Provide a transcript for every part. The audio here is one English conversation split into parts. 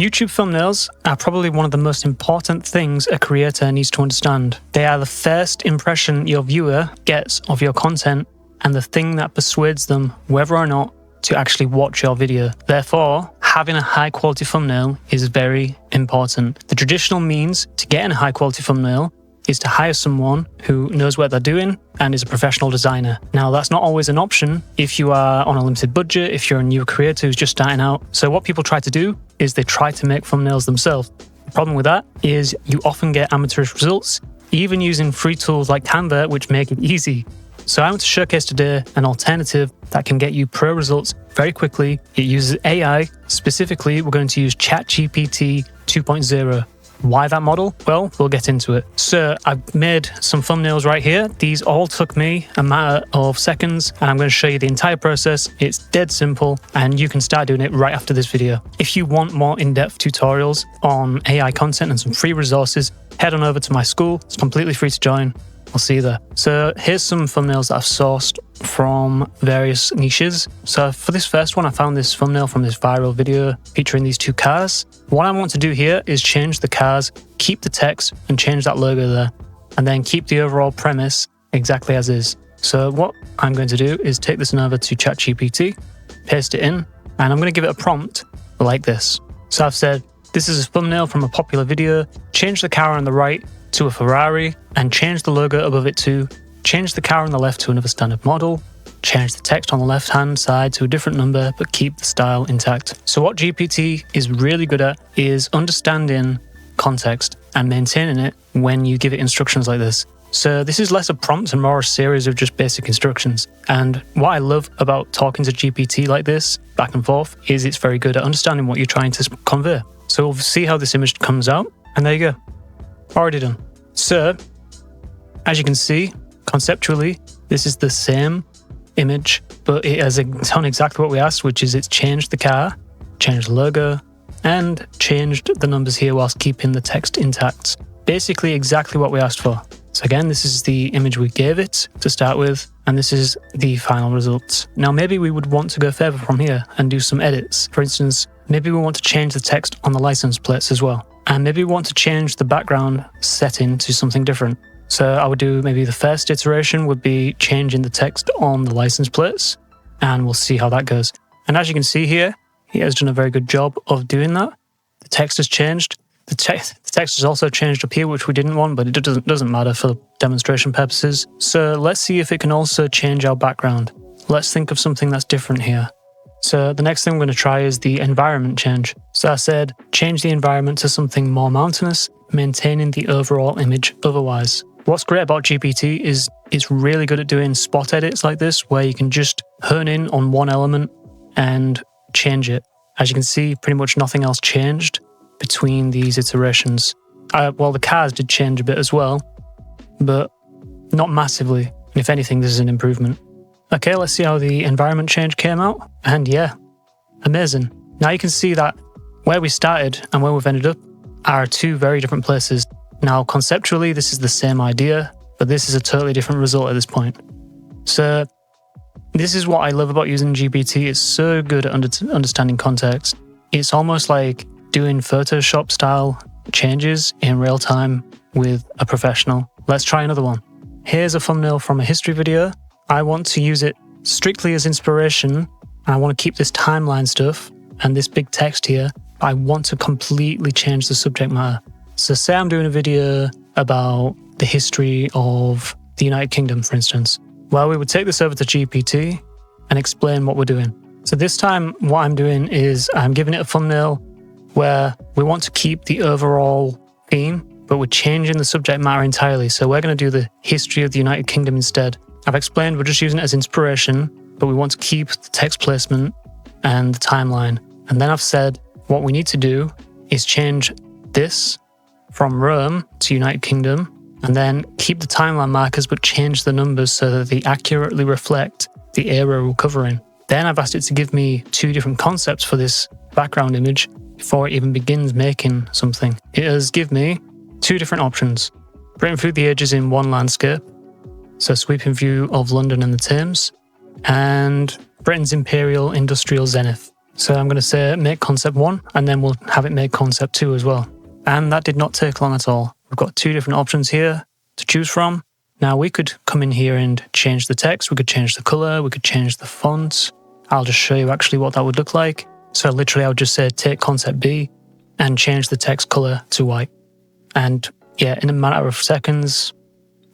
YouTube thumbnails are probably one of the most important things a creator needs to understand. They are the first impression your viewer gets of your content and the thing that persuades them whether or not to actually watch your video. Therefore, having a high quality thumbnail is very important. The traditional means to getting a high quality thumbnail is to hire someone who knows what they're doing and is a professional designer. Now, that's not always an option if you are on a limited budget, if you're a new creator who's just starting out. So what people try to do is they try to make thumbnails themselves. The problem with that is you often get amateurish results, even using free tools like Canva, which make it easy. So I want to showcase today an alternative that can get you pro results very quickly. It uses AI. Specifically, we're going to use ChatGPT 2.0. Why that model? Well, we'll get into it. So I've made some thumbnails right here. These all took me a matter of seconds, and I'm going to show you the entire process. It's dead simple, and you can start doing it right after this video. If you want more in-depth tutorials on AI content and some free resources, head on over to my Skool. It's completely free to join. I'll see you there. So here's some thumbnails that I've sourced from various niches. So for this first one, I found this thumbnail from this viral video featuring these two cars. What I want to do here is change the cars, keep the text and change that logo there, and then keep the overall premise exactly as is. So what I'm going to do is take this over to ChatGPT, paste it in, and I'm going to give it a prompt like this. So I've said, this is a thumbnail from a popular video, change the car on the right to a Ferrari, and change the logo above it to, change the car on the left to another standard model, change the text on the left-hand side to a different number, but keep the style intact. So what GPT is really good at is understanding context and maintaining it when you give it instructions like this. So this is less a prompt and more a series of just basic instructions. And what I love about talking to GPT like this, back and forth, is it's very good at understanding what you're trying to convey. So we'll see how this image comes out, and there you go. Already done. So, as you can see, conceptually, this is the same image, but it has done exactly what we asked, which is it's changed the car, changed the logo, and changed the numbers here whilst keeping the text intact. Basically exactly what we asked for. So again, this is the image we gave it to start with, and this is the final result. Now, maybe we would want to go further from here and do some edits. For instance, maybe we want to change the text on the license plates as well. And maybe we want to change the background setting to something different. So I would do maybe the first iteration would be changing the text on the license plates, and we'll see how that goes. And as you can see here, he has done a very good job of doing that. The text has changed. The text has also changed up here, which we didn't want, but it doesn't matter for demonstration purposes. So let's see if it can also change our background. Let's think of something that's different here. So the next thing we're going to try is the environment change. So I said, change the environment to something more mountainous, maintaining the overall image otherwise. What's great about GPT is it's really good at doing spot edits like this, where you can just hone in on one element and change it. As you can see, pretty much nothing else changed between these iterations. Well, the cars did change a bit as well, but not massively. And if anything, this is an improvement. Okay, let's see how the environment change came out. And yeah, amazing. Now you can see that where we started and where we've ended up are two very different places. Now, conceptually, this is the same idea, but this is a totally different result at this point. So this is what I love about using GPT. It's so good at understanding context. It's almost like doing Photoshop style changes in real time with a professional. Let's try another one. Here's a thumbnail from a history video. I want to use it strictly as inspiration, and I want to keep this timeline stuff and this big text here. I want to completely change the subject matter. So say I'm doing a video about the history of the United Kingdom, for instance. Well, we would take this over to GPT and explain what we're doing. So this time, what I'm doing is I'm giving it a thumbnail where we want to keep the overall theme, but we're changing the subject matter entirely. So we're going to do the history of the United Kingdom instead. I've explained we're just using it as inspiration, but we want to keep the text placement and the timeline. And then I've said what we need to do is change this from Rome to United Kingdom, and then keep the timeline markers, but change the numbers so that they accurately reflect the era we're covering. Then I've asked it to give me two different concepts for this background image before it even begins making something. It has given me two different options. Britain through the ages in one landscape, so sweeping view of London and the Thames, and Britain's imperial industrial zenith. So I'm going to say make concept 1, and then we'll have it make concept 2 as well. And that did not take long at all. We've got 2 different options here to choose from. Now we could come in here and change the text, we could change the color, we could change the font. I'll just show you actually what that would look like. So literally I would just say take concept B and change the text color to white. And yeah, in a matter of seconds,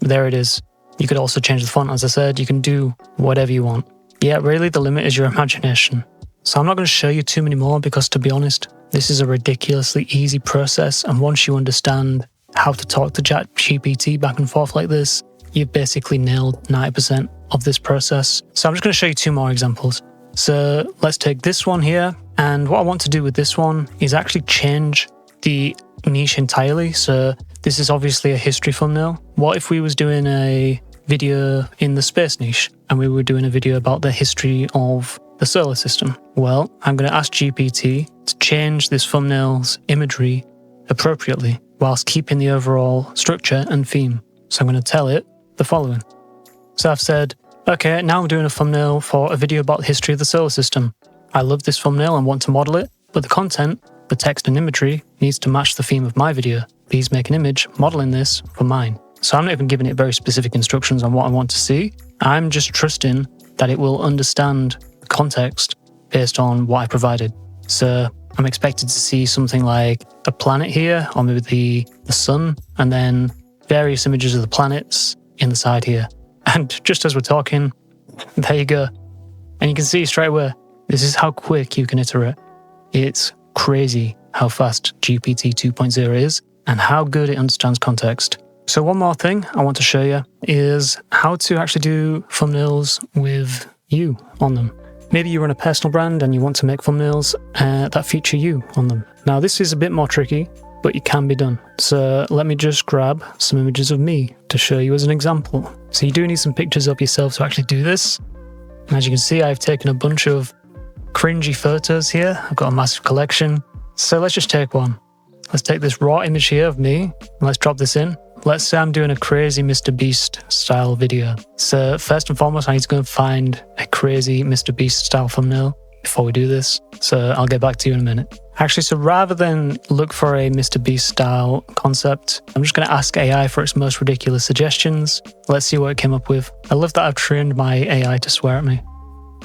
there it is. You could also change the font, as I said. You can do whatever you want. Yeah, really the limit is your imagination. So I'm not going to show you too many more because, to be honest, this is a ridiculously easy process. And once you understand how to talk to ChatGPT back and forth like this, you've basically nailed 90% of this process. So I'm just going to show you 2 more examples. So let's take this one here. And what I want to do with this one is actually change the niche entirely. So this is obviously a history thumbnail. What if we was doing a video in the space niche and we were doing a video about the history of the solar system? Well, I'm going to ask GPT to change this thumbnail's imagery appropriately whilst keeping the overall structure and theme. So I'm going to tell it the following. So I've said, okay, now I'm doing a thumbnail for a video about the history of the solar system. I love this thumbnail and want to model it, but the content, the text and imagery needs to match the theme of my video. Please make an image modeling this for mine. So I'm not even giving it very specific instructions on what I want to see. I'm just trusting that it will understand the context based on what I provided. So I'm expected to see something like a planet here, or maybe the sun, and then various images of the planets in the side here. And just as we're talking, there you go. And you can see straight away, this is how quick you can iterate. It's crazy how fast GPT 2.0 is and how good it understands context. So one more thing I want to show you is how to actually do thumbnails with you on them. Maybe you run a personal brand and you want to make thumbnails that feature you on them. Now this is a bit more tricky, but it can be done. So let me just grab some images of me to show you as an example. So you do need some pictures of yourself to actually do this. And as you can see, I've taken a bunch of cringy photos here. I've got a massive collection. So let's just take one. Let's take this raw image here of me and let's drop this in. Let's say I'm doing a crazy Mr. Beast style video. So first and foremost, I need to go and find a crazy Mr. Beast style thumbnail before we do this. So I'll get back to you in a minute. Actually, so rather than look for a Mr. Beast style concept, I'm just going to ask AI for its most ridiculous suggestions. Let's see what it came up with. I love that I've trained my AI to swear at me.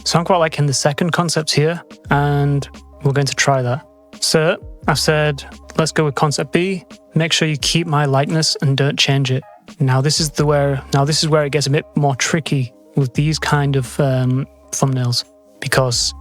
So I'm quite liking the second concept here, and we're going to try that. So I've said, let's go with concept B. Make sure you keep my likeness and don't change it. Now this is where it gets a bit more tricky with these kind of thumbnails, because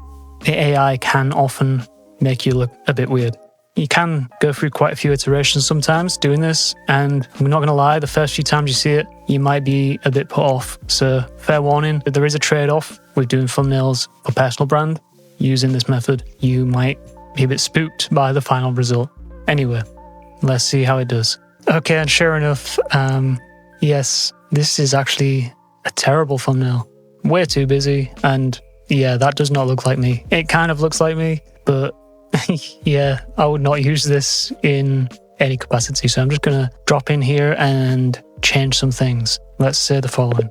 the AI can often make you look a bit weird. You can go through quite a few iterations sometimes doing this, and I'm not going to lie, the first few times you see it, you might be a bit put off. So fair warning, but there is a trade-off with doing thumbnails for personal brand. Using this method, you might be a bit spooked by the final result. Anyway, let's see how it does. Okay, and sure enough, yes, this is actually a terrible thumbnail. Way too busy, and yeah, that does not look like me. It kind of looks like me, but yeah, I would not use this in any capacity. So I'm just going to drop in here and change some things. Let's say the following.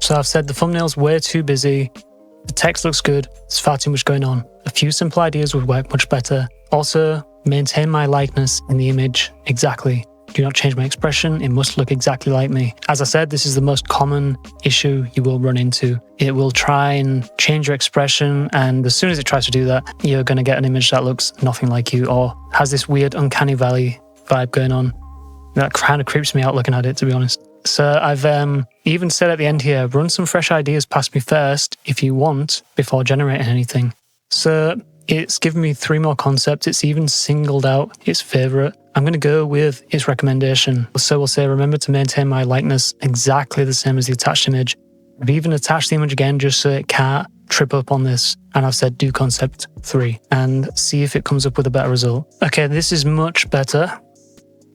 So I've said the thumbnail's way too busy. The text looks good. There's far too much going on. A few simple ideas would work much better. Also, maintain my likeness in the image exactly. Do not change my expression. It must look exactly like me. As I said, this is the most common issue you will run into. It will try and change your expression, and as soon as it tries to do that, you're going to get an image that looks nothing like you or has this weird uncanny valley vibe going on. That kind of creeps me out looking at it, to be honest. So I've even said at the end here, run some fresh ideas past me first if you want before generating anything. So it's given me 3 more concepts. It's even singled out its favorite. I'm going to go with its recommendation. So we'll say, remember to maintain my likeness exactly the same as the attached image. I've even attached the image again just so it can't trip up on this. And I've said do concept 3 and see if it comes up with a better result. Okay, this is much better.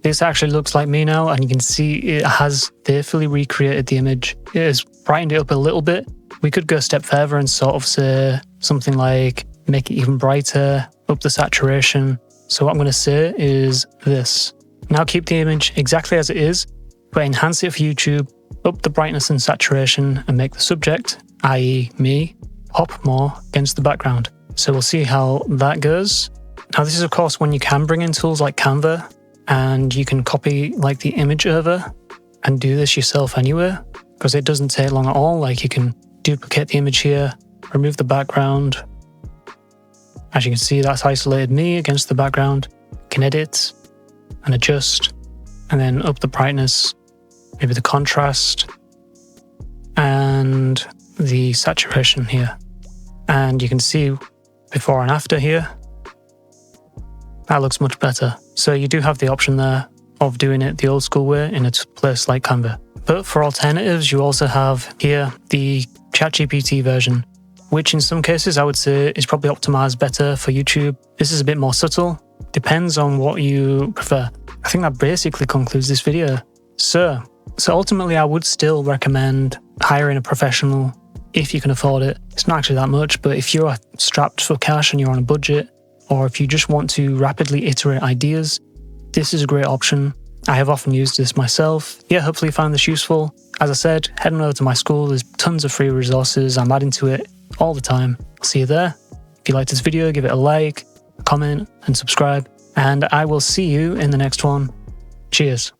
This actually looks like me now, and you can see it has faithfully recreated the image. It has brightened it up a little bit. We could go a step further and sort of say something like make it even brighter, up the saturation. So what I'm going to say is this. Now keep the image exactly as it is, but enhance it for YouTube, up the brightness and saturation, and make the subject, i.e. me, pop more against the background. So we'll see how that goes. Now this is of course when you can bring in tools like Canva, and you can copy like the image over and do this yourself anywhere, because it doesn't take long at all. Like you can duplicate the image here, remove the background. As you can see, that's isolated me against the background. You can edit and adjust, and then up the brightness, maybe the contrast, and the saturation here. And you can see before and after here. That looks much better. So you do have the option there of doing it the old school way in a place like Canva. But for alternatives, you also have here the ChatGPT version, which in some cases I would say is probably optimized better for YouTube. This is a bit more subtle. Depends on what you prefer. I think that basically concludes this video. So ultimately I would still recommend hiring a professional if you can afford it. It's not actually that much, but if you're strapped for cash and you're on a budget, or if you just want to rapidly iterate ideas, this is a great option. I have often used this myself. Yeah, hopefully you found this useful. As I said, head on over to my Skool. There's tons of free resources. I'm adding to it all the time. I'll see you there. If you liked this video, give it a like, a comment, and subscribe. And I will see you in the next one. Cheers.